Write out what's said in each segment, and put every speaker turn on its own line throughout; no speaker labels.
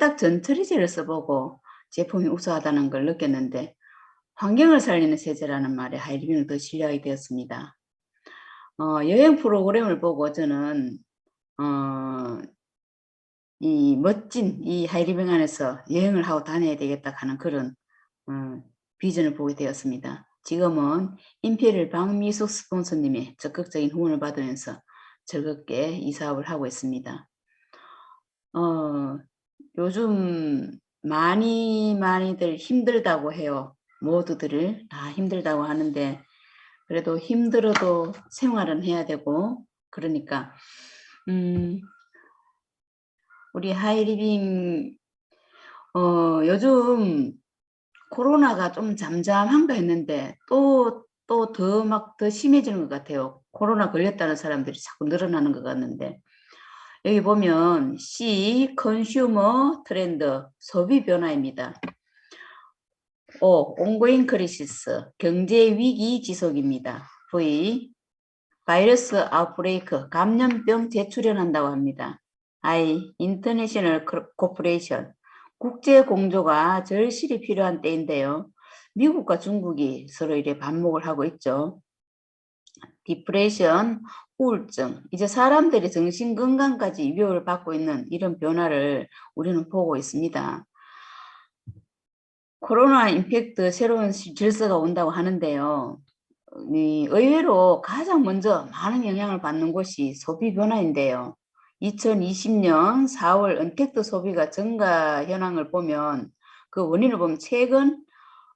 세탁 전처리제를 써보고 제품이 우수하다는 걸 느꼈는데 환경을 살리는 세제라는 말에 하이리빙을 더 신뢰하게 되었습니다. 여행 프로그램을 보고 저는 어, 이 멋진 이 하이리빙 안에서 여행을 하고 다녀야 되겠다 하는 그런 비전을 보게 되었습니다. 지금은 임페리얼 박미숙 스폰서님의 적극적인 후원을 받으면서 즐겁게 이 사업을 하고 있습니다. 요즘 많이들 힘들다고 해요. 모두들 다 힘들다고 하는데 그래도 힘들어도 생활은 해야 되고 그러니까 우리 하이리빙 요즘 코로나가 좀 잠잠한가 했는데 또 더 심해지는 것 같아요. 코로나 걸렸다는 사람들이 자꾸 늘어나는 것 같는데 여기 보면 C 컨슈머 트렌드 소비 변화입니다. O ongoing crisis 경제 위기 지속입니다. V 바이러스 아웃브레이크 감염병 재출현한다고 합니다. I 인터내셔널 코퍼레이션 국제 공조가 절실히 필요한 때인데요. 미국과 중국이 서로 이래 반목을 하고 있죠. 디프레션, 우울증, 이제 사람들이 정신건강까지 위협을 받고 있는 이런 변화를 우리는 보고 있습니다. 코로나 임팩트 새로운 질서가 온다고 하는데요. 의외로 가장 먼저 많은 영향을 받는 곳이 소비 변화인데요. 2020년 4월 언택트 소비가 증가 현황을 보면 그 원인을 보면 최근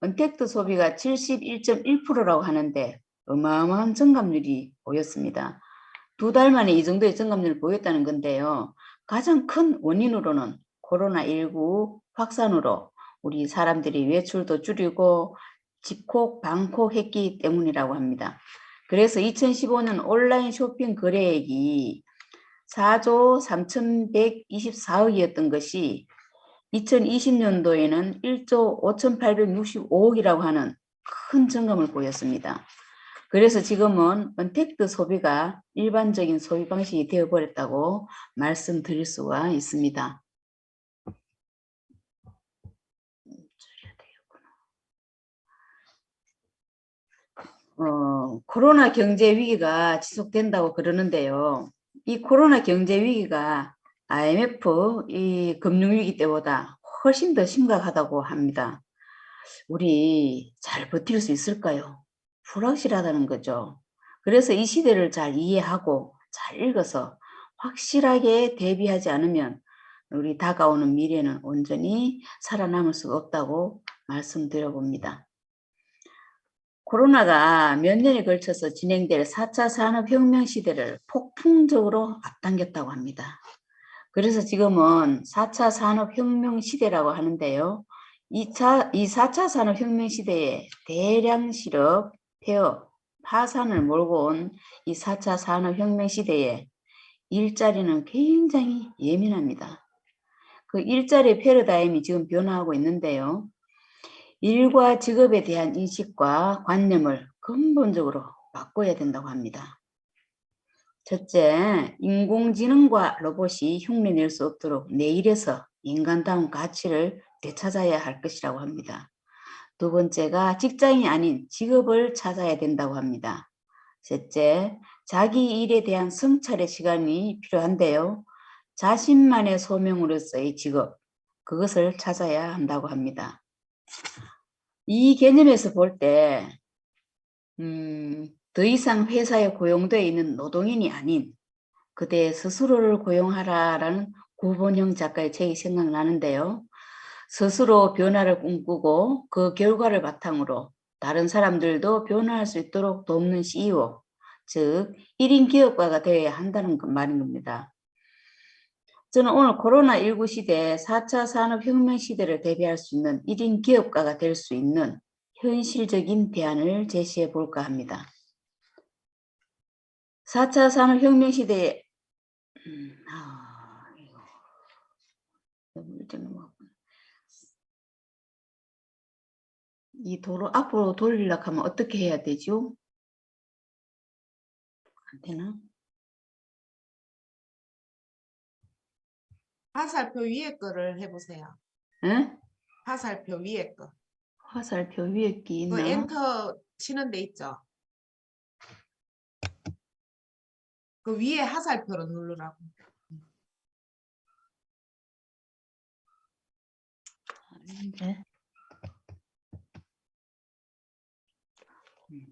언택트 소비가 71.1%라고 하는데 어마어마한 증감률이 보였습니다. 2달 만에 이 정도의 증감률을 보였다는 건데요. 가장 큰 원인으로는 코로나19 확산으로 우리 사람들이 외출도 줄이고 집콕, 방콕 했기 때문이라고 합니다. 그래서 2015년 온라인 쇼핑 거래액이 4조 3,124억이었던 것이 2020년도에는 1조 5,865억이라고 하는 큰 증감을 보였습니다. 그래서 지금은 언택트 소비가 일반적인 소비 방식이 되어버렸다고 말씀드릴 수가 있습니다. 코로나 경제 위기가 지속된다고 그러는데요. 이 코로나 경제 위기가 IMF 이 금융위기 때보다 훨씬 더 심각하다고 합니다. 우리 잘 버틸 수 있을까요? 불확실하다는 거죠. 그래서 이 시대를 잘 이해하고 잘 읽어서 확실하게 대비하지 않으면 우리 다가오는 미래는 온전히 살아남을 수가 없다고 말씀드려 봅니다. 코로나가 몇 년에 걸쳐서 진행될 4차 산업혁명 시대를 폭풍적으로 앞당겼다고 합니다. 그래서 지금은 4차 산업혁명 시대라고 하는데요. 이 4차 산업혁명 시대에 대량 실업, 폐업, 파산을 몰고 온 이 4차 산업혁명 시대에 일자리는 굉장히 예민합니다. 그 일자리 패러다임이 지금 변화하고 있는데요. 일과 직업에 대한 인식과 관념을 근본적으로 바꿔야 된다고 합니다. 첫째, 인공지능과 로봇이 흉내낼 수 없도록 내일에서 인간다운 가치를 되찾아야 할 것이라고 합니다. 두 번째가 직장이 아닌 직업을 찾아야 된다고 합니다. 셋째, 자기 일에 대한 성찰의 시간이 필요한데요. 자신만의 소명으로서의 직업, 그것을 찾아야 한다고 합니다. 이 개념에서 볼 때, 더 이상 회사에 고용되어 있는 노동인이 아닌 그대 스스로를 고용하라라는 구본형 작가의 책이 생각나는데요. 스스로 변화를 꿈꾸고 그 결과를 바탕으로 다른 사람들도 변화할 수 있도록 돕는 CEO, 즉 1인 기업가가 되어야 한다는 말인 겁니다. 저는 오늘 코로나19 시대 4차 산업혁명 시대를 대비할 수 있는 1인 기업가가 될 수 있는 현실적인 대안을 제시해 볼까 합니다. 4차 산업혁명 시대에 이 도로 앞으로 돌리려고 하면 어떻게 해야 되죠? 안 되나?
화살표 위에 거를 해보세요.
에?
화살표 위에 거.
화살표 위에 끼
그
있나?
엔터 치는 데 있죠. 그 위에 화살표로 누르라고.
아닌데.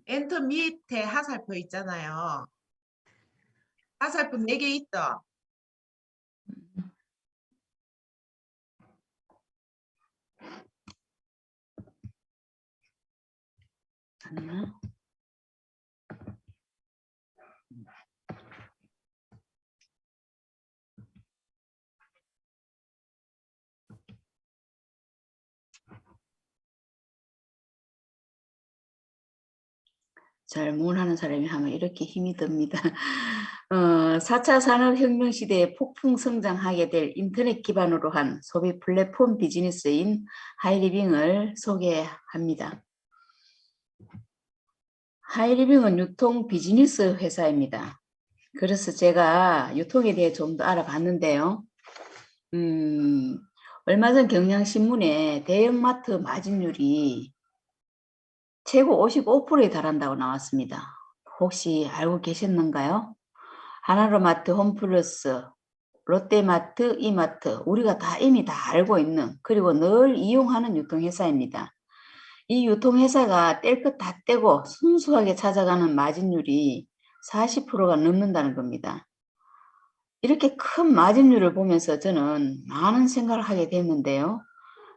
엔터 밑에 화살표 있잖아요. 화살표 4개 있죠.
맞나? 잘 못하는 사람이 하면 이렇게 힘이 듭니다. 4차 산업혁명 시대에 폭풍 성장하게 될 인터넷 기반으로 한 소비 플랫폼 비즈니스인 하이리빙을 소개합니다. 하이리빙은 유통 비즈니스 회사입니다. 그래서 제가 유통에 대해 좀 더 알아봤는데요. 얼마 전 경향신문에 대형마트 마진율이 최고 55%에 달한다고 나왔습니다. 혹시 알고 계셨는가요? 하나로마트, 홈플러스, 롯데마트, 이마트 우리가 다 이미 다 알고 있는 그리고 늘 이용하는 유통회사입니다. 이 유통회사가 뗄 것 다 떼고 순수하게 찾아가는 마진율이 40%가 넘는다는 겁니다. 이렇게 큰 마진율을 보면서 저는 많은 생각을 하게 됐는데요.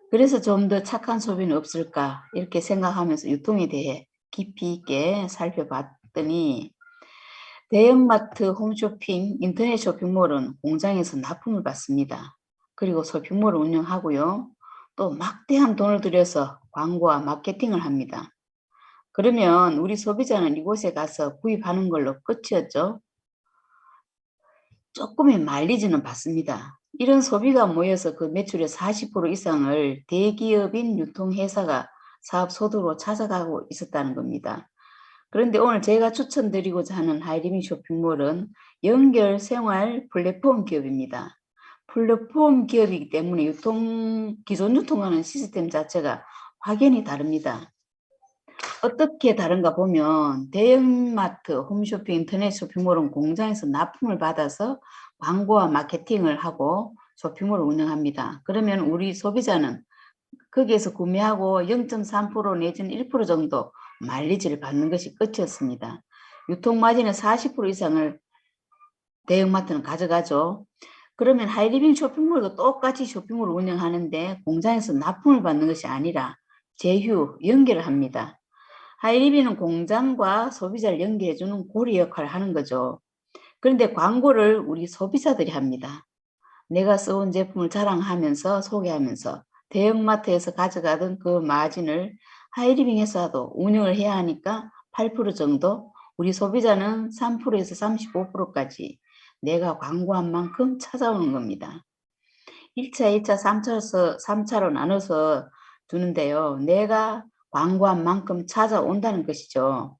그래서 좀 더 착한 소비는 없을까 이렇게 생각하면서 유통에 대해 깊이 있게 살펴봤더니 대형마트, 홈쇼핑, 인터넷 쇼핑몰은 공장에서 납품을 받습니다. 그리고 쇼핑몰을 운영하고요. 또 막대한 돈을 들여서 광고와 마케팅을 합니다. 그러면 우리 소비자는 이곳에 가서 구입하는 걸로 끝이었죠. 조금의 마일리지는 받습니다. 이런 소비가 모여서 그 매출의 40% 이상을 대기업인 유통회사가 사업 소득으로 찾아가고 있었다는 겁니다. 그런데 오늘 제가 추천드리고자 하는 하이리빙 쇼핑몰은 연결 생활 플랫폼 기업입니다. 플랫폼 기업이기 때문에 기존 유통하는 시스템 자체가 확연히 다릅니다. 어떻게 다른가 보면 대형마트, 홈쇼핑, 인터넷 쇼핑몰은 공장에서 납품을 받아서 광고와 마케팅을 하고 쇼핑몰을 운영합니다. 그러면 우리 소비자는 거기에서 구매하고 0.3% 내지는 1% 정도 마일리지를 받는 것이 끝이었습니다. 유통마진의 40% 이상을 대형마트는 가져가죠. 그러면 하이리빙 쇼핑몰도 똑같이 쇼핑몰을 운영하는데 공장에서 납품을 받는 것이 아니라 제휴, 연결을 합니다. 하이리빙은 공장과 소비자를 연결해주는 고리 역할을 하는 거죠. 그런데 광고를 우리 소비자들이 합니다. 내가 써온 제품을 자랑하면서 소개하면서 대형마트에서 가져가던 그 마진을 하이리빙 회사도 운영을 해야 하니까 8% 정도, 우리 소비자는 3%에서 35%까지 내가 광고한 만큼 찾아오는 겁니다. 1차, 2차, 3차로 나눠서 두는데요. 내가 광고한 만큼 찾아온다는 것이죠.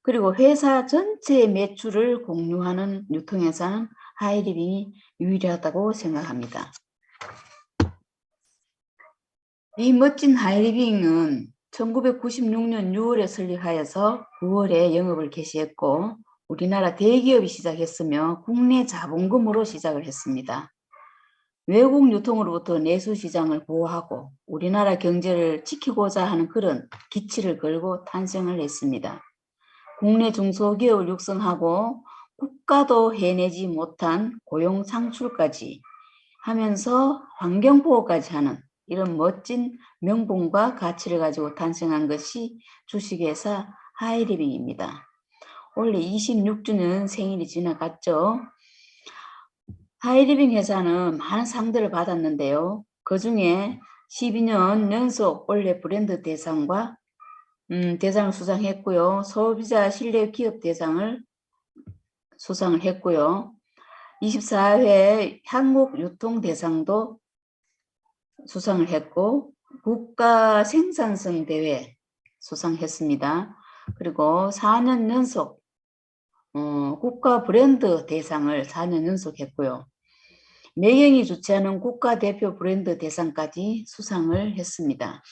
그리고 회사 전체의 매출을 공유하는 유통회사는 하이리빙이 유일하다고 생각합니다. 이 멋진 하이리빙은 1996년 6월에 설립하여서 9월에 영업을 개시했고 우리나라 대기업이 시작했으며 국내 자본금으로 시작을 했습니다. 외국 유통으로부터 내수 시장을 보호하고 우리나라 경제를 지키고자 하는 그런 기치를 걸고 탄생을 했습니다. 국내 중소기업을 육성하고 국가도 해내지 못한 고용 창출까지 하면서 환경보호까지 하는 이런 멋진 명분과 가치를 가지고 탄생한 것이 주식회사 하이리빙입니다. 원래 26주년 생일이 지나갔죠. 하이리빙 회사는 많은 상들을 받았는데요. 그 중에 12년 연속 올해 브랜드 대상과 대상을 수상했고요. 소비자 신뢰 기업 대상을 수상을 했고요. 24회 한국 유통 대상도 수상을 했고 국가 생산성 대회 수상했습니다. 그리고 4년 연속 국가 브랜드 대상을 4년 연속 했고요. 매경이 주최하는 국가대표 브랜드 대상까지 수상을 했습니다.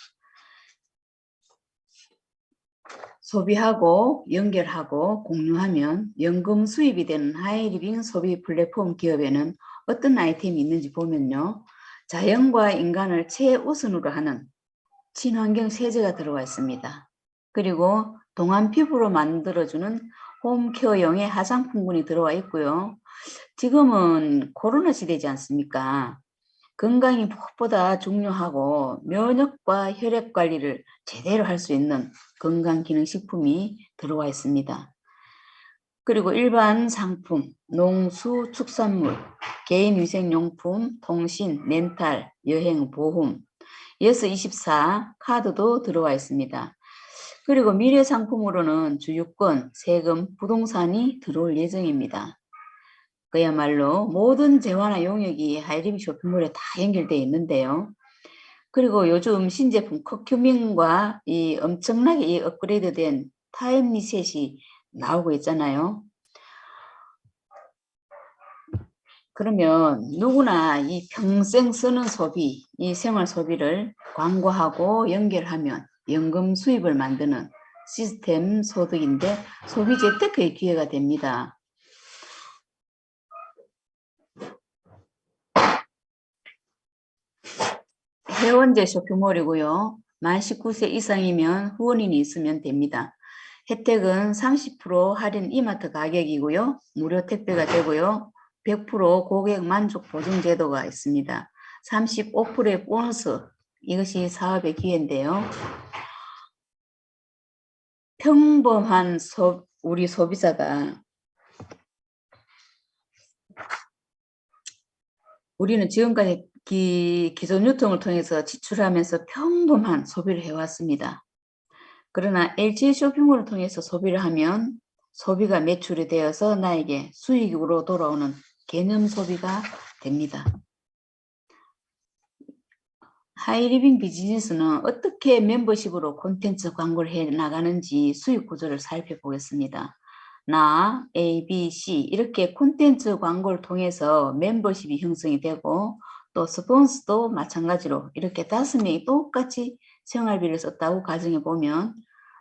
소비하고 연결하고 공유하면 연금 수입이 되는 하이리빙 소비 플랫폼 기업에는 어떤 아이템이 있는지 보면요. 자연과 인간을 최우선으로 하는 친환경 세제가 들어가 있습니다. 그리고 동안 피부로 만들어주는 홈케어용의 화장품군이 들어와 있고요. 지금은 코로나 시대지 않습니까? 건강이 무엇보다 중요하고 면역과 혈액 관리를 제대로 할 수 있는 건강기능식품이 들어와 있습니다. 그리고 일반 상품, 농수, 축산물, 개인위생용품, 통신, 렌탈, 여행, 보험, 예스24 카드도 들어와 있습니다. 그리고 미래 상품으로는 주유권, 세금, 부동산이 들어올 예정입니다. 그야말로 모든 재화나 용역이 하이리빙 쇼핑몰에 다 연결되어 있는데요. 그리고 요즘 신제품 커큐민과 이 엄청나게 이 업그레이드된 타임 리셋이 나오고 있잖아요. 그러면 누구나 이 평생 쓰는 소비, 이 생활 소비를 광고하고 연결하면 연금 수입을 만드는 시스템 소득인데 소비 재테크의 기회가 됩니다. 회원제 쇼핑몰이고요. 만 19세 이상이면 후원인이 있으면 됩니다. 혜택은 30% 할인 이마트 가격이고요. 무료 택배가 되고요. 100% 고객 만족 보증 제도가 있습니다. 35%의 보너스, 이것이 사업의 기회인데요. 평범한 우리 소비자가 우리는 지금까지 기존 유통을 통해서 지출하면서 평범한 소비를 해왔습니다. 그러나 LG 쇼핑몰을 통해서 소비를 하면 소비가 매출이 되어서 나에게 수익으로 돌아오는 개념 소비가 됩니다. 하이리빙 비즈니스는 어떻게 멤버십으로 콘텐츠 광고를 해 나가는지 수익 구조를 살펴보겠습니다. 나, A, B, C 이렇게 콘텐츠 광고를 통해서 멤버십이 형성이 되고 또 스폰서도 마찬가지로 이렇게 5명이 똑같이 생활비를 썼다고 가정해 보면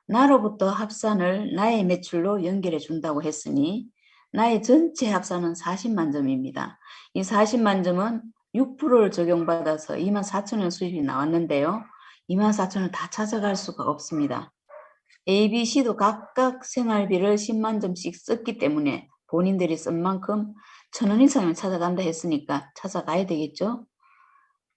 나로부터 합산을 나의 매출로 연결해 준다고 했으니 나의 전체 합산은 40만 점입니다. 이 40만 점은 6%를 적용받아서 24,000원 수입이 나왔는데요. 24,000원 다 찾아갈 수가 없습니다. A, B, C도 각각 생활비를 10만 점씩 썼기 때문에 본인들이 쓴 만큼 1,000원 이상을 찾아간다 했으니까 찾아가야 되겠죠.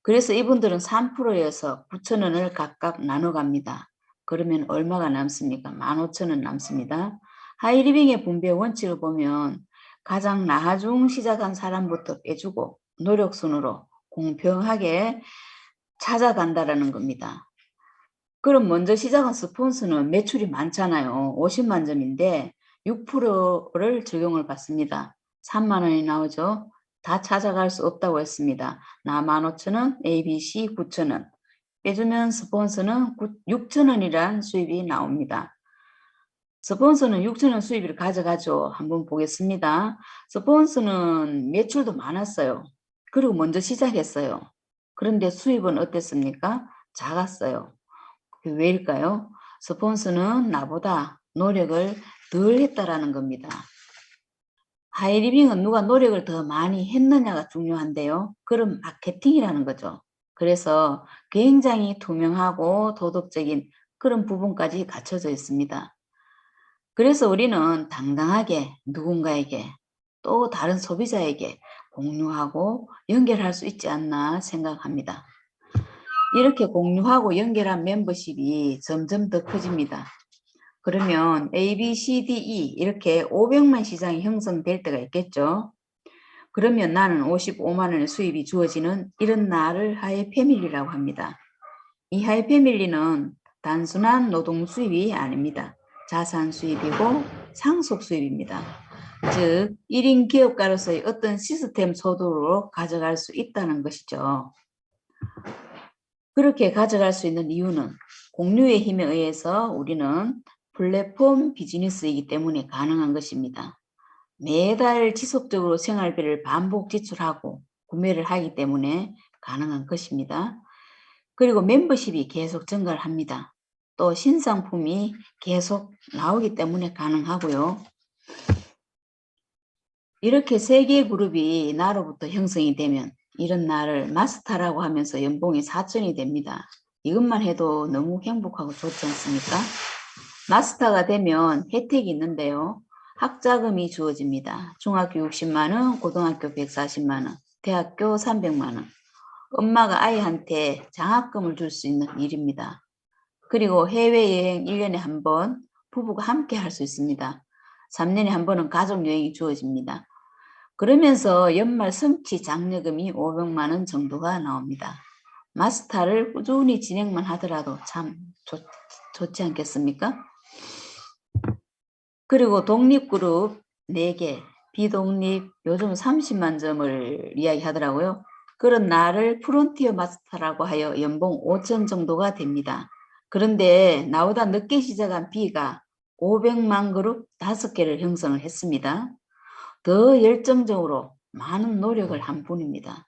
그래서 이분들은 3%여서 9,000원을 각각 나눠 갑니다. 그러면 얼마가 남습니까? 15,000원 남습니다. 하이리빙의 분배 원칙을 보면 가장 나중 시작한 사람부터 빼주고 노력순으로 공평하게 찾아간다라는 겁니다. 그럼 먼저 시작한 스폰서는 매출이 많잖아요. 50만 점인데 6%를 적용을 받습니다. 3만 원이 나오죠. 다 찾아갈 수 없다고 했습니다. 나 15,000원, ABC 9,000원. 빼주면 스폰서는 6,000원이란 수입이 나옵니다. 스폰서는 6,000원 수입을 가져가죠. 한번 보겠습니다. 스폰서는 매출도 많았어요. 그리고 먼저 시작했어요. 그런데 수입은 어땠습니까? 작았어요. 왜일까요? 스폰서는 나보다 노력을 덜 했다라는 겁니다. 하이리빙은 누가 노력을 더 많이 했느냐가 중요한데요. 그럼 마케팅이라는 거죠. 그래서 굉장히 투명하고 도덕적인 그런 부분까지 갖춰져 있습니다. 그래서 우리는 당당하게 누군가에게 또 다른 소비자에게 공유하고 연결할 수 있지 않나 생각합니다. 이렇게 공유하고 연결한 멤버십이 점점 더 커집니다. 그러면 A, B, C, D, E 이렇게 500만 시장이 형성될 때가 있겠죠. 그러면 나는 55만 원의 수입이 주어지는 이런 나를 하이패밀리라고 합니다. 이 하이패밀리는 단순한 노동 수입이 아닙니다. 자산 수입이고 상속 수입입니다. 즉 1인 기업가로서의 어떤 시스템 소득으로 가져갈 수 있다는 것이죠. 그렇게 가져갈 수 있는 이유는 공유의 힘에 의해서 우리는 플랫폼 비즈니스이기 때문에 가능한 것입니다. 매달 지속적으로 생활비를 반복 지출하고 구매를 하기 때문에 가능한 것입니다. 그리고 멤버십이 계속 증가를 합니다. 또 신상품이 계속 나오기 때문에 가능하고요. 이렇게 3개의 그룹이 나로부터 형성이 되면 이런 나를 마스터라고 하면서 연봉이 4천이 됩니다. 이것만 해도 너무 행복하고 좋지 않습니까? 마스터가 되면 혜택이 있는데요. 학자금이 주어집니다. 중학교 60만 원, 고등학교 140만 원, 대학교 300만 원. 엄마가 아이한테 장학금을 줄 수 있는 일입니다. 그리고 해외여행 1년에 한 번 부부가 함께 할 수 있습니다. 3년에 한 번은 가족여행이 주어집니다. 그러면서 연말 성취 장려금이 500만 원 정도가 나옵니다. 마스터를 꾸준히 진행만 하더라도 참 좋지 않겠습니까? 그리고 독립그룹 4개, 비독립 요즘 30만 점을 이야기하더라고요. 그런 나를 프론티어 마스터라고 하여 연봉 5천 정도가 됩니다. 그런데 나보다 늦게 시작한 B가 500만 그룹 5개를 형성을 했습니다. 더 열정적으로 많은 노력을 한 분입니다.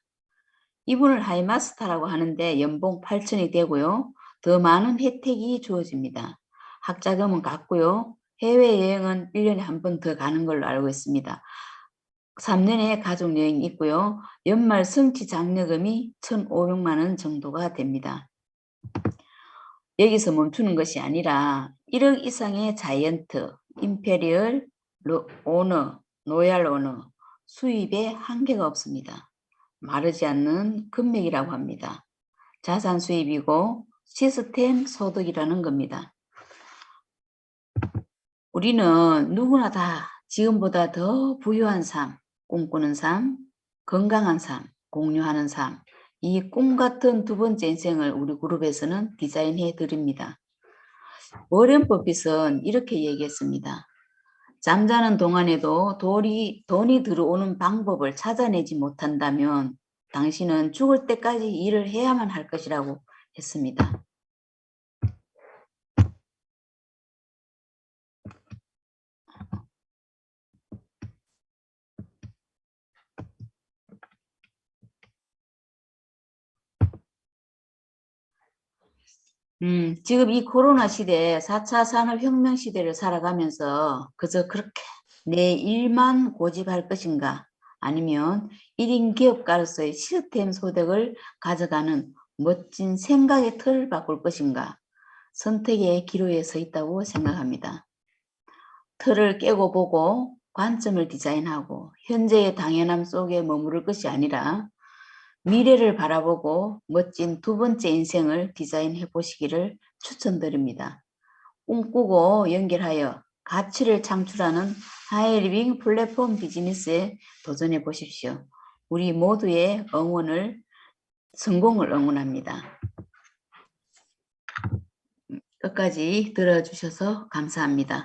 이분을 하이마스터라고 하는데 연봉 8천이 되고요. 더 많은 혜택이 주어집니다. 학자금은 같고요. 해외여행은 1년에 한 번 더 가는 걸로 알고 있습니다. 3년에 가족여행이 있고요. 연말 성취 장려금이 1,500만 원 정도가 됩니다. 여기서 멈추는 것이 아니라 1억 이상의 자이언트, 임페리얼, 오너, 로얄 오너, 수입에 한계가 없습니다. 마르지 않는 금맥이라고 합니다. 자산 수입이고 시스템 소득이라는 겁니다. 우리는 누구나 다 지금보다 더 부유한 삶, 꿈꾸는 삶, 건강한 삶, 공유하는 삶, 이 꿈 같은 두 번째 인생을 우리 그룹에서는 디자인해 드립니다. 워렌 버핏은 이렇게 얘기했습니다. 잠자는 동안에도 돈이 들어오는 방법을 찾아내지 못한다면 당신은 죽을 때까지 일을 해야만 할 것이라고 했습니다. 지금 이 코로나 시대, 4차 산업혁명 시대를 살아가면서 그저 그렇게 내 일만 고집할 것인가 아니면 1인 기업가로서의 시스템 소득을 가져가는 멋진 생각의 틀을 바꿀 것인가 선택의 기로에 서 있다고 생각합니다. 틀을 깨고 보고 관점을 디자인하고 현재의 당연함 속에 머무를 것이 아니라 미래를 바라보고 멋진 두 번째 인생을 디자인해 보시기를 추천드립니다. 꿈꾸고 연결하여 가치를 창출하는 하이리빙 플랫폼 비즈니스에 도전해 보십시오. 우리 모두의 성공을 응원합니다. 끝까지 들어주셔서 감사합니다.